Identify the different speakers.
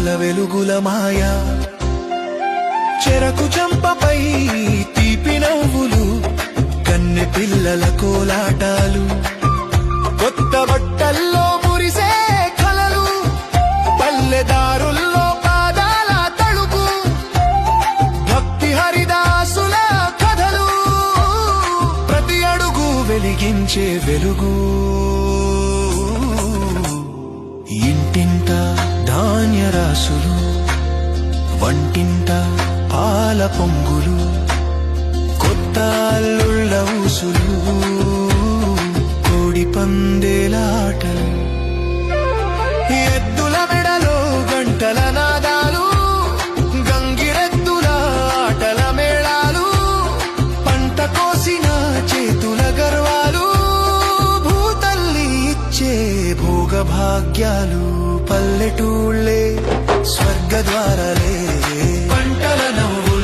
Speaker 1: చుక్కల వెలుగుల మాయా, చెరకు చంపపై తీపి నవ్వులు, కన్నె పిల్లల కోలాటాలు, కొత్త బట్టల్లో మురిసే కలలు, పల్లెదారుల్లో పాదాల తడుపు, భక్తి హరిదాసుల కథలు, ప్రతి అడుగు వెలిగించే వెలుగు. ఇంటింట ధాన్యరాశులు, వంటింట పాల పొంగులు, కొత్త అల్లుళ్ళ ఊసులు, కోడి పందేలాటలు, ఎద్దుల మెడలో గంటల నాదాలు, గంగిరెద్దుల ఆటల మేళాలు, పంట కోసిన చేతుల గర్వాలు, భూతల్లి ఇచ్చే భోగభాగ్యాలు, పల్లెటూళ్ళే స్వర్గద్వారాలే, పంటల నవ్వు